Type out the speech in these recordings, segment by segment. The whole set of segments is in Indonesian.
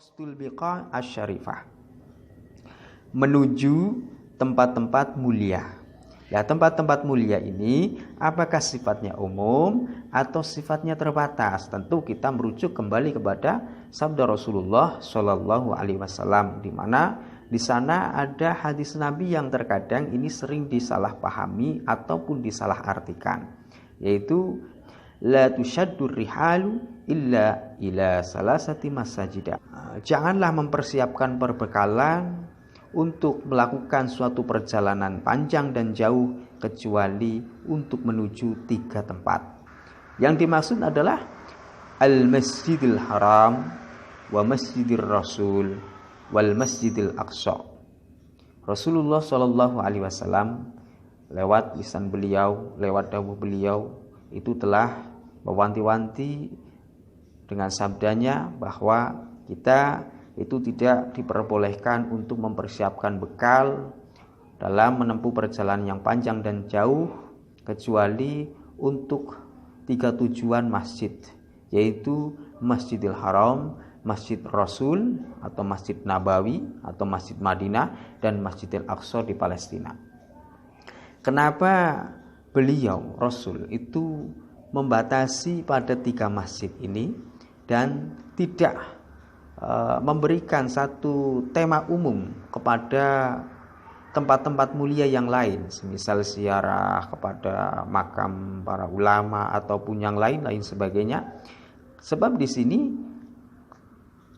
Qasdul biqa asyarifah, menuju tempat-tempat mulia. Ya, tempat-tempat mulia ini apakah sifatnya umum atau sifatnya terbatas? Tentu kita merujuk kembali kepada sabda Rasulullah Shallallahu Alaihi Wasallam, di mana di sana ada hadis Nabi yang terkadang ini sering disalahpahami ataupun disalahartikan, yaitu la tusyaddur rihalu illa ila salasati masajid. Janganlah mempersiapkan perbekalan untuk melakukan suatu perjalanan panjang dan jauh kecuali untuk menuju 3 tempat. Yang dimaksud adalah Al-Masjidil Haram wa Masjidir Rasul wal Masjidil Aqsa. Rasulullah Shallallahu Alaihi Wasallam lewat lisan beliau, lewat dawuh beliau itu telah mewanti-wanti dengan sabdanya bahwa kita itu tidak diperbolehkan untuk mempersiapkan bekal dalam menempuh perjalanan yang panjang dan jauh kecuali untuk 3 tujuan masjid, yaitu Masjidil Haram, Masjid Rasul atau Masjid Nabawi atau Masjid Madinah, dan Masjidil Aqsa di Palestina. Kenapa beliau Rasul itu membatasi pada 3 masjid ini dan tidak memberikan satu tema umum kepada tempat-tempat mulia yang lain, semisal ziarah kepada makam para ulama ataupun yang lain sebagainya? Sebab di sini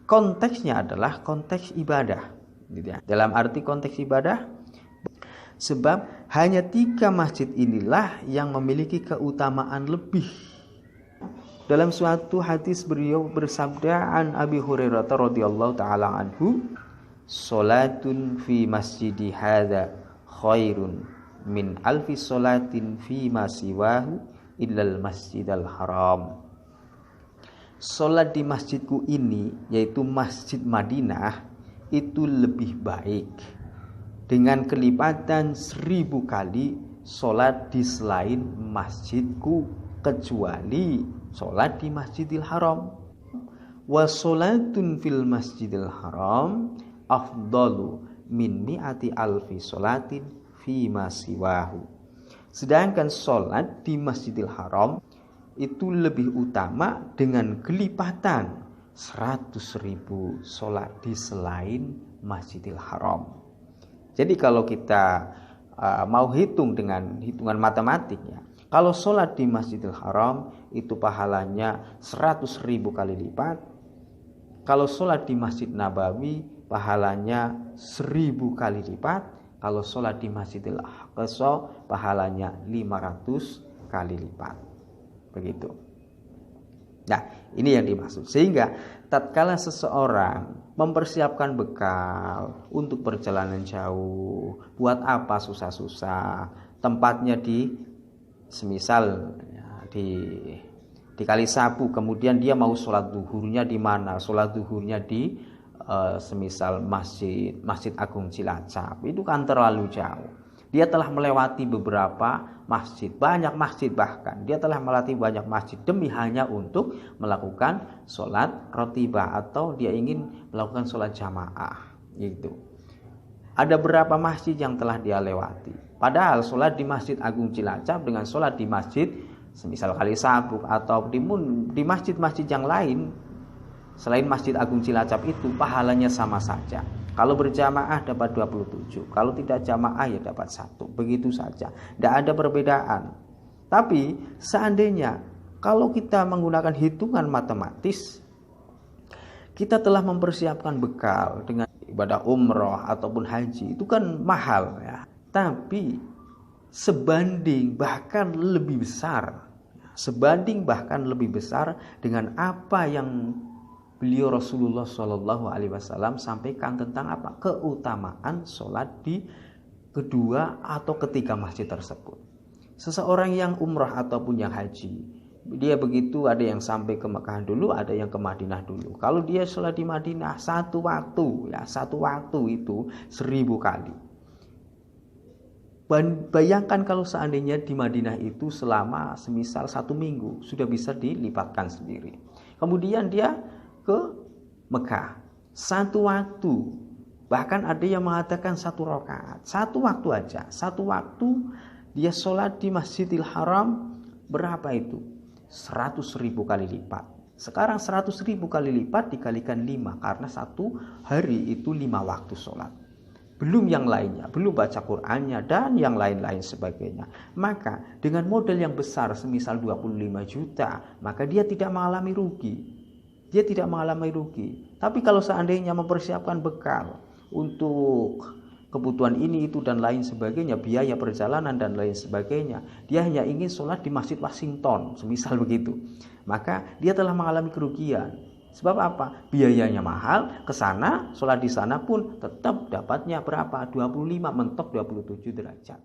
konteksnya adalah konteks ibadah, gitu ya. Dalam arti konteks ibadah, sebab hanya 3 masjid inilah yang memiliki keutamaan lebih. Dalam suatu hadis beliau bersabda an Abi Hurairah radhiyallahu taala anhu, "Salatun fi masjidi hadza khairun min alfi salatin fi ma siwahu illal masjidal haram." Salat di masjidku ini, yaitu Masjid Madinah, itu lebih baik dengan kelipatan 1000 kali salat di selain masjidku, kecuali sholat di Masjidil Haram. Wa sholatun fil Masjidil Haram afdalu min mi'ati alfi sholatin fi ma siwahu. Sedangkan sholat di Masjidil Haram itu lebih utama dengan kelipatan 100.000 sholat di selain Masjidil Haram. Jadi kalau kita mau hitung dengan hitungan matematiknya, kalau sholat di Masjidil Haram itu pahalanya 100.000 kali lipat. Kalau sholat di Masjid Nabawi pahalanya 1000 kali lipat. Kalau sholat di Masjidil Aqsa pahalanya 500 kali lipat. Begitu. Nah, ini yang dimaksud. Sehingga tatkala seseorang mempersiapkan bekal untuk perjalanan jauh, buat apa susah-susah? Tempatnya semisal di Kalisapu, kemudian dia mau sholat duhurnya di mana? Sholat duhurnya di semisal Masjid Agung Cilacap, itu kan terlalu jauh. Dia telah melewati beberapa masjid, banyak masjid, bahkan dia telah melewati banyak masjid demi hanya untuk melakukan sholat rotibah atau dia ingin melakukan sholat jamaah. Gitu. Ada berapa masjid yang telah dia lewati? Padahal sholat di Masjid Agung Cilacap dengan sholat di masjid semisal Kalisapu atau di masjid-masjid yang lain selain Masjid Agung Cilacap itu pahalanya sama saja. Kalau berjamaah dapat 27, kalau tidak jamaah ya dapat 1. Begitu saja, tidak ada perbedaan. Tapi seandainya kalau kita menggunakan hitungan matematis, kita telah mempersiapkan bekal dengan ibadah umroh ataupun haji, itu kan mahal ya. Tapi sebanding bahkan lebih besar dengan apa yang beliau Rasulullah Shallallahu Alaihi Wasallam sampaikan tentang apa? Keutamaan sholat di kedua atau ketiga masjid tersebut. Seseorang yang umrah ataupun yang haji, dia begitu, ada yang sampai ke Mekah dulu, ada yang ke Madinah dulu. Kalau dia sholat di Madinah satu waktu itu 1000 kali. Bayangkan kalau seandainya di Madinah itu selama semisal 1 minggu, sudah bisa dilipatkan sendiri. Kemudian dia ke Mekah. satu waktu. Bahkan ada yang mengatakan 1 rakaat. Satu waktu aja. Satu waktu dia sholat di Masjidil Haram, berapa itu? 100.000 kali lipat. Sekarang 100.000 kali lipat dikalikan 5, karena satu hari itu 5 waktu sholat. Belum yang lainnya, belum baca Qur'annya dan yang lain-lain sebagainya. Maka dengan modal yang besar semisal 25 juta, maka dia tidak mengalami rugi. Dia tidak mengalami rugi. Tapi kalau seandainya mempersiapkan bekal untuk kebutuhan ini, itu, dan lain sebagainya, biaya perjalanan dan lain sebagainya, dia hanya ingin sholat di Masjid Washington, semisal begitu, maka dia telah mengalami kerugian. Sebab apa? Biayanya mahal, ke sana, sholat di sana pun tetap dapatnya berapa? 25, mentok 27 derajat.